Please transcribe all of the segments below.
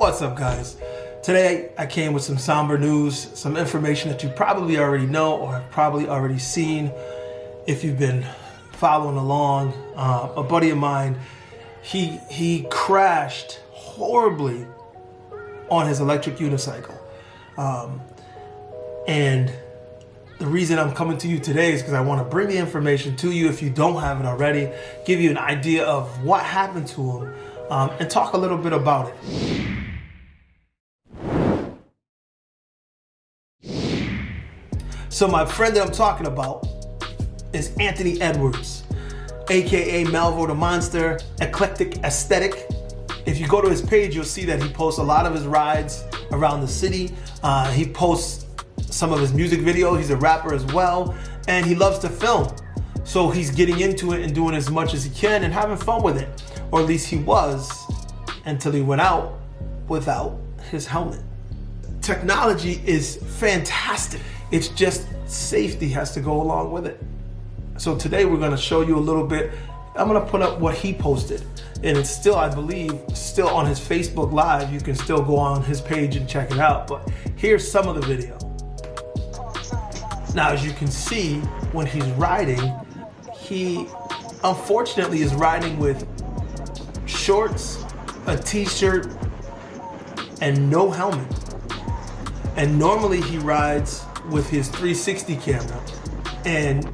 What's up, guys? Today I came with some somber news, some information that you probably already know or have probably already seen if you've been following along. A buddy of mine, he crashed horribly on his electric unicycle. And the reason I'm coming to you today is because I want to bring the information to you if you don't have it already, give you an idea of what happened to him, and talk a little bit about it. So my friend that I'm talking about is Anthony Edwards, aka Malvo the Monster, Eclectic Aesthetic. If you go to his page, you'll see that he posts a lot of his rides around the city. He posts some of his music videos. He's a rapper as well, and he loves to film. So he's getting into it and doing as much as he can and having fun with it. Or at least he was, until he went out without his helmet. Technology is fantastic. It's just safety has to go along with it. So today we're gonna show you a little bit. I'm gonna put up what he posted. And it's still, I believe, still on his Facebook Live. You can still go on his page and check it out. But here's some of the video. Now, as you can see, when he's riding, he unfortunately is riding with shorts, a t-shirt, and no helmet. And normally he rides with his 360 camera. And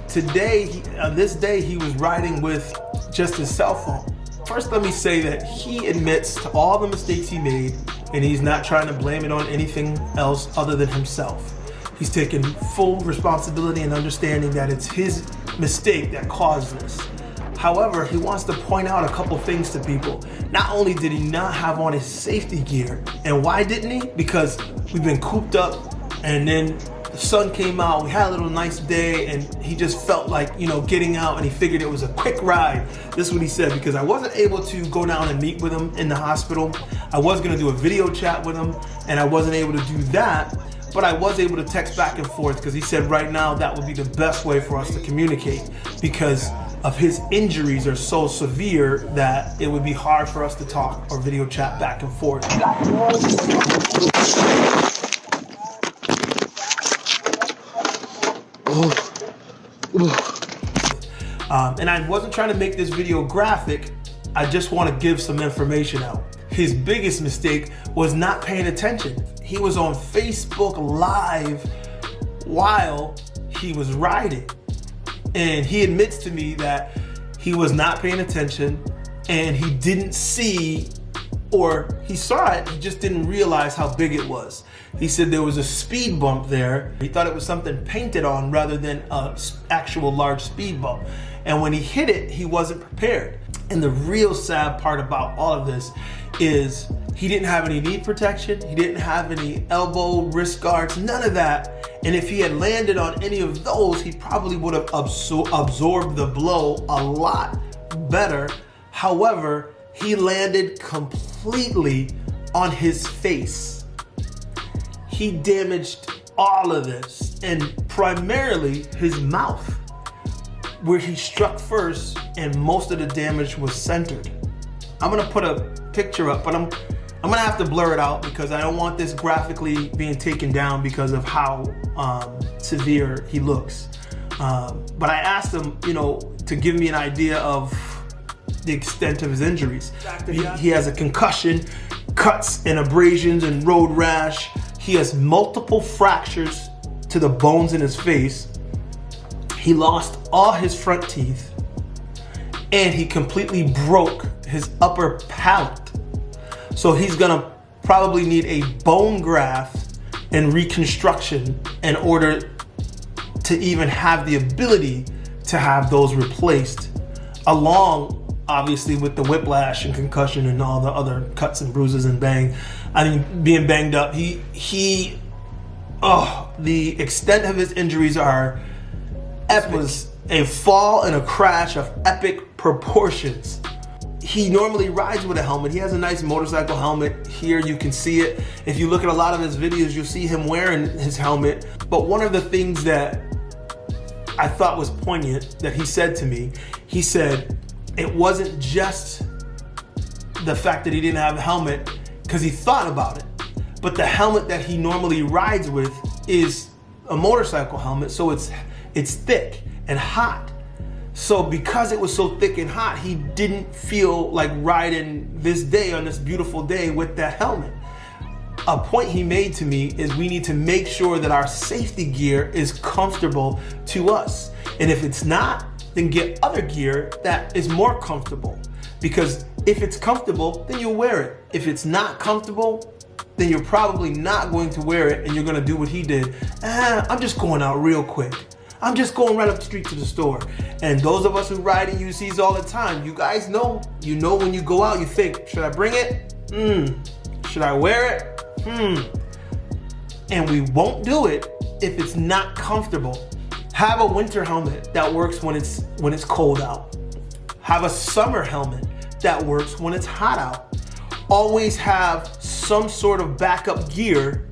today, on this day, he was riding with just his cell phone. First, let me say that he admits to all the mistakes he made, and he's not trying to blame it on anything else other than himself. He's taking full responsibility and understanding that it's his mistake that caused this. However, he wants to point out a couple things to people. Not only did he not have on his safety gear, and why didn't he? Because we've been cooped up, and then the sun came out, we had a little nice day, and he just felt like, getting out, and he figured it was a quick ride. This is what he said: because I wasn't able to go down and meet with him in the hospital. I was gonna do a video chat with him, and I wasn't able to do that, but I was able to text back and forth, because he said right now that would be the best way for us to communicate, because of his injuries are so severe that it would be hard for us to talk or video chat back and forth. And I wasn't trying to make this video graphic. I just want to give some information out. His biggest mistake was not paying attention. He was on Facebook Live while he was riding. And he admits to me that he was not paying attention, and he didn't see, or he saw it, he just didn't realize how big it was. He said there was a speed bump there. He thought it was something painted on rather than an actual large speed bump. And when he hit it, he wasn't prepared. And the real sad part about all of this is he didn't have any knee protection. He didn't have any elbow, wrist guards, none of that. And if he had landed on any of those, he probably would have absorbed the blow a lot better. However, he landed completely on his face. He damaged all of this, and primarily his mouth, where he struck first, and most of the damage was centered. I'm gonna put a picture up, but I'm gonna have to blur it out because I don't want this graphically being taken down because of how severe he looks. But I asked him, to give me an idea of the extent of his injuries. He has a concussion, cuts and abrasions and road rash. He has multiple fractures to the bones in his face. He lost all his front teeth, and he completely broke his upper palate. So he's gonna probably need a bone graft and reconstruction in order to even have the ability to have those replaced, along obviously with the whiplash and concussion and all the other cuts and bruises and being banged up. The extent of his injuries are epic. It was a fall and a crash of epic proportions. He normally rides with a helmet. He has a nice motorcycle helmet. Here you can see it. If you look at a lot of his videos, you'll see him wearing his helmet. But one of the things that I thought was poignant that he said to me, he said it wasn't just the fact that he didn't have a helmet, because he thought about it. But the helmet that he normally rides with is a motorcycle helmet, so it's thick and hot. So because it was so thick and hot, he didn't feel like riding this day on this beautiful day with that helmet. A point he made to me is we need to make sure that our safety gear is comfortable to us. And if it's not, then get other gear that is more comfortable. Because if it's comfortable, then you'll wear it. If it's not comfortable, then you're probably not going to wear it and you're gonna do what he did. I'm just going out real quick. I'm just going right up the street to the store. And those of us who ride in UCs all the time, you guys know, when you go out, you think, should I bring it? Should I wear it? And we won't do it if it's not comfortable. Have a winter helmet that works when it's cold out. Have a summer helmet that works when it's hot out. Always have some sort of backup gear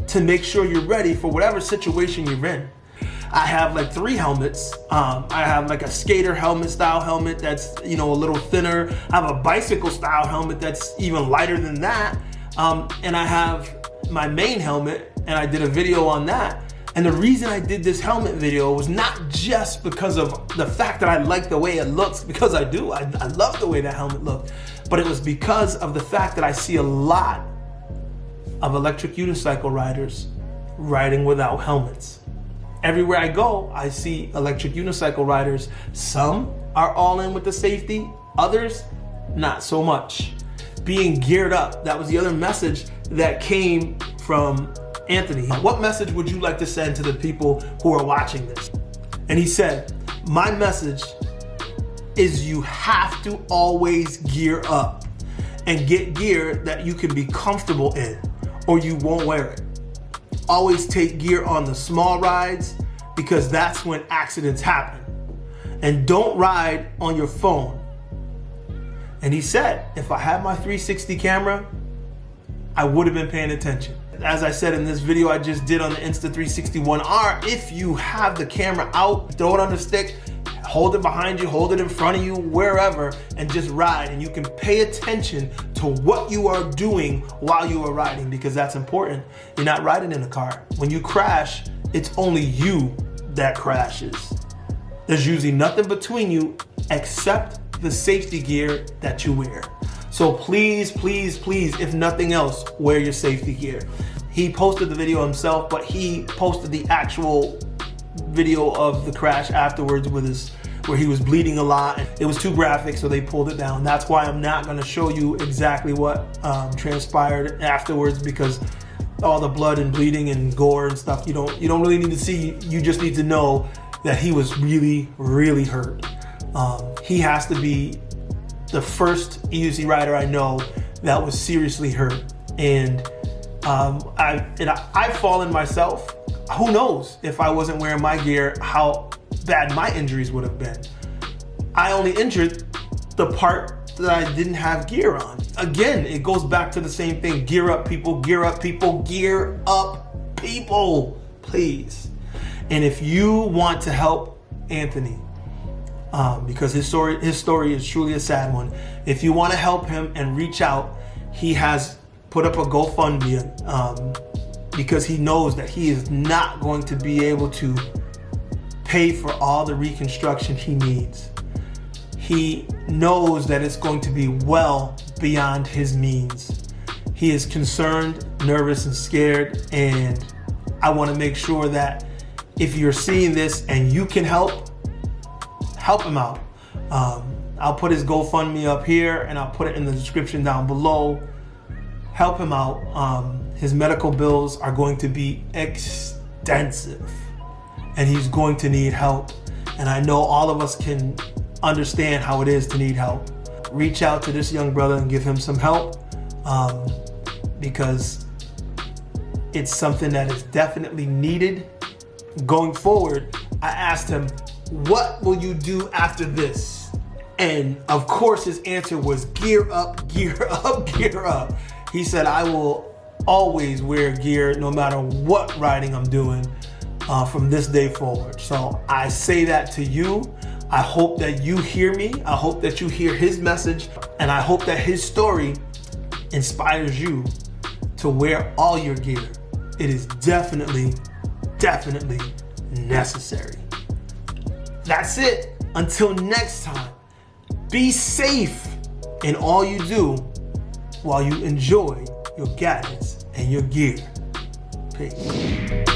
to make sure you're ready for whatever situation you're in. I have like 3 helmets. I have like a skater helmet style helmet that's, a little thinner. I have a bicycle style helmet that's even lighter than that. And I have my main helmet, and I did a video on that. And the reason I did this helmet video was not just because of the fact that I like the way it looks, because I do. I love the way that helmet looked. But it was because of the fact that I see a lot of electric unicycle riders riding without helmets. Everywhere I go, I see electric unicycle riders. Some are all in with the safety, others not so much. Being geared up, that was the other message that came from Anthony. What message would you like to send to the people who are watching this? And he said, my message is you have to always gear up and get gear that you can be comfortable in, or you won't wear it. Always take gear on the small rides, because that's when accidents happen. And don't ride on your phone. And he said, if I had my 360 camera, I would have been paying attention. As I said in this video I just did on the Insta360 if you have the camera out, throw it on the stick, hold it behind you, hold it in front of you, wherever, and just ride. And you can pay attention to what you are doing while you are riding, because that's important. You're not riding in a car. When you crash, it's only you that crashes. There's usually nothing between you except the safety gear that you wear. So please, please, please, if nothing else, wear your safety gear. He posted the video himself, but he posted the actual video of the crash afterwards where he was bleeding a lot. It was too graphic, so they pulled it down. That's why I'm not gonna show you exactly what transpired afterwards, because all the blood and bleeding and gore and stuff, you don't really need to see. You just need to know that he was really, really hurt. He has to be the first EUC rider I know that was seriously hurt. And I've fallen myself. Who knows if I wasn't wearing my gear, how bad my injuries would have been. I only injured the part that I didn't have gear on. Again, it goes back to the same thing. Gear up, people, gear up, people, gear up, people, please. And if you want to help Anthony, because his story is truly a sad one. If you want to help him and reach out, he has put up a GoFundMe because he knows that he is not going to be able to pay for all the reconstruction he needs. He knows that it's going to be well beyond his means. He is concerned, nervous, and scared, and I want to make sure that if you're seeing this and you can help him out. I'll put his GoFundMe up here and I'll put it in the description down below. Help him out. His medical bills are going to be extensive and he's going to need help. And I know all of us can understand how it is to need help. Reach out to this young brother and give him some help because it's something that is definitely needed. Going forward, I asked him, what will you do after this? And of course his answer was gear up, gear up, gear up. He said, I will always wear gear no matter what riding I'm doing from this day forward. So I say that to you. I hope that you hear me. I hope that you hear his message. And I hope that his story inspires you to wear all your gear, it is definitely necessary. That's it. Until next time, be safe in all you do while you enjoy your gadgets and your gear. Peace.